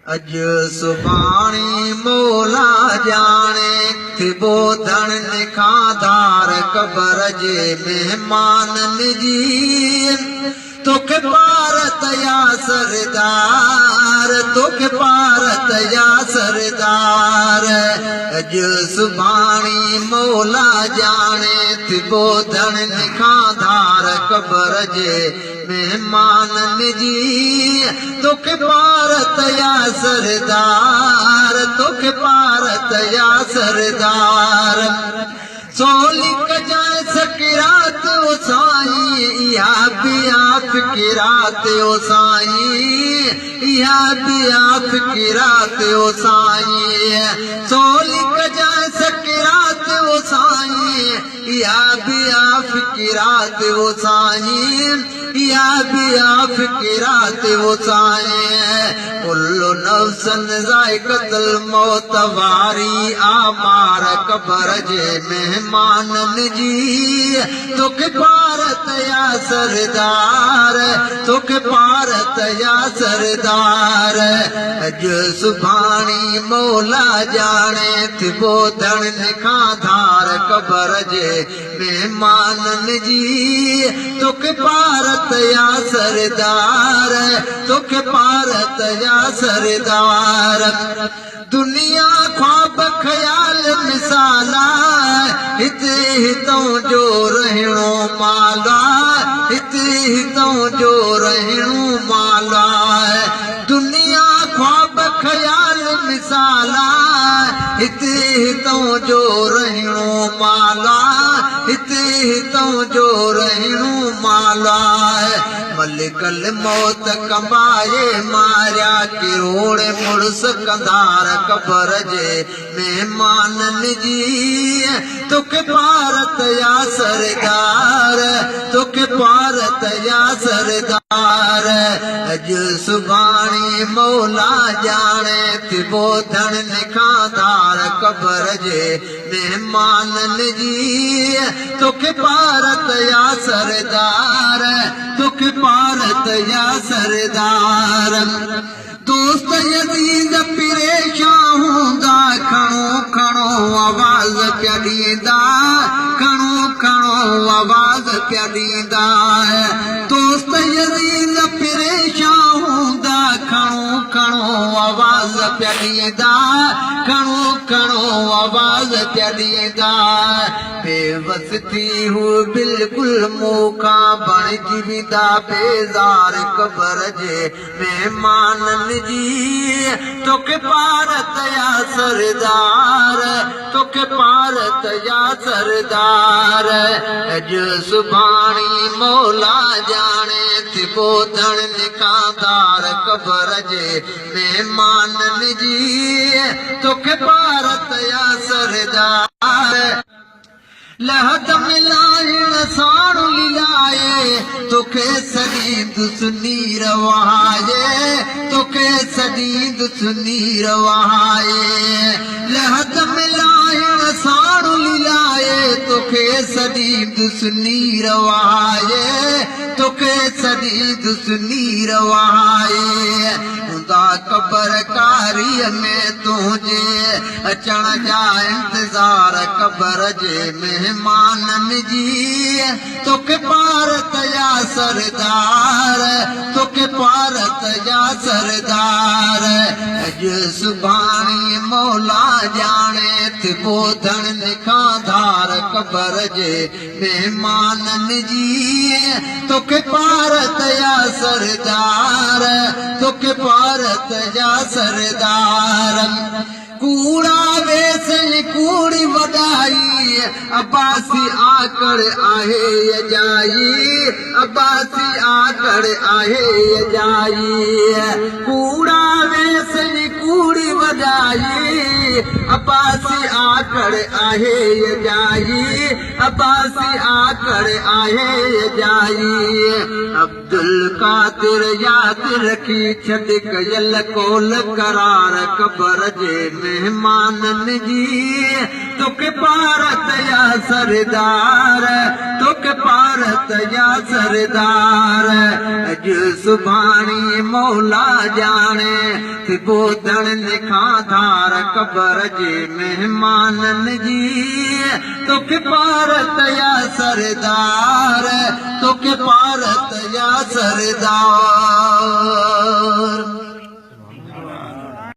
अज सुभाणी मौला जाने थिबो धन निखाधार कबर जे मेहमान जी तोखे पारत या सरदार तोखे पारत या सरदार अज सुभाणी मौला जाने थिबो धन निखाधार कबर जे मेहमान जी तोखे पारत या सरदार तोखे पारत या सरदार सोली कजाए सकिरात ओ साईं या बिया फिकिरात ओ साईं या बिया फिकिरात ओ साईं सोली कजाए सकिरात ओ साईं या बिया फिकिरात ओ साईं या बिया फिकिरात ओ साईं कुल्लु नफ्सन ज़ाइक़तुल मौत वारी आमार कबर जे मेहमानन जी तोखे पारत या सरदार तोखे पारत या सरदार अज सुभाणी मौला जाने थिबो धन निखाधार कबर जे मेहमानन जी तोखे पारत या सरदार तोखे पारत या सरदार दुनिया ख्वाब ख्याल मिसाला हिते हितों जो रहणो माला हिते हितों जो रहणो माला दुनिया ख्वाब ख्याल मिसाला हिते हितों जो रहणो माला हिते हितों जो रहणो माला मलिकल मौत कंबाए मारिया किरोड़ मुड़स कंधार कबर जे मेहमानन जी तोखे पारत या सरदार तोखे पारत या सरदार अज सुभाणी मौला जाने थिबो धन निखाधार कबर जे मेहमानन जी तोखे पारत या सरदार तोखे पारत या सरदार दोस्त यज़ीद परेशान हूंदा खणो खणो आवाज़ पिया ॾींदा खणो खणो आवाज़ पिया ॾींदा दोस्त यज़ीद परेशान हूंदा खणो खणो आवाज़ पिया ॾींदा खणो खणो आवाज़ पिया ॾींदा बेवस थी हू बिल्कुलु मूंखां बणिजी वेंदा बेज़ार कबर जे मेहमानन जी तोखे पारत या सरदार तोखे पारत या सरदार अज सुभाणी मौला जाने थिबो धन निखाधार कबर जे मेहमानन जी तोखे पारत या सरदार लहद मिलाइण साण लीलाए तोखे सॼी दुसनीर वहाए तोखे सॼी दुसनीर वहाए लहद मिलाइण साण लीलाए तोखे सॼी दुसनीर वहाए तोखे सॼी दुसनीर वहाए हूंदा कबर कारीअ में तुंहिंजे अचण जा इंतज़ार कबर जे मेहमानन जी तोखे पारत या सरदार तोखे पारत या सरदार अज सुभाणी मौला जाने थिबो धन निखाधार कबर जे मेहमानन जी तोखे पारत या सरदार तोखे पारत या सरदार कूड़ा वेसई कूड़ी वॾाई अब्बासी आकड़ आहे अजाई अब्बासी आकड़ आहे अजाई कूड़ा वेसई कूड़ी वॾाई अब्बासी आकड़ आहे अजाई अब्बासी आकड़ आहे अजाई अब्दुल कादिर याद रखी छॾ कयल कोल करार कबर जे मेहमानन जी तोखे भारत या सरदार तोखे भारत या सरदार अॼु सुभाणे मौला ॼाणे ॿोधण खां धार क़बर जे महिमाननि जी तोखे भारत या सरदार तोखे भारत या सरदार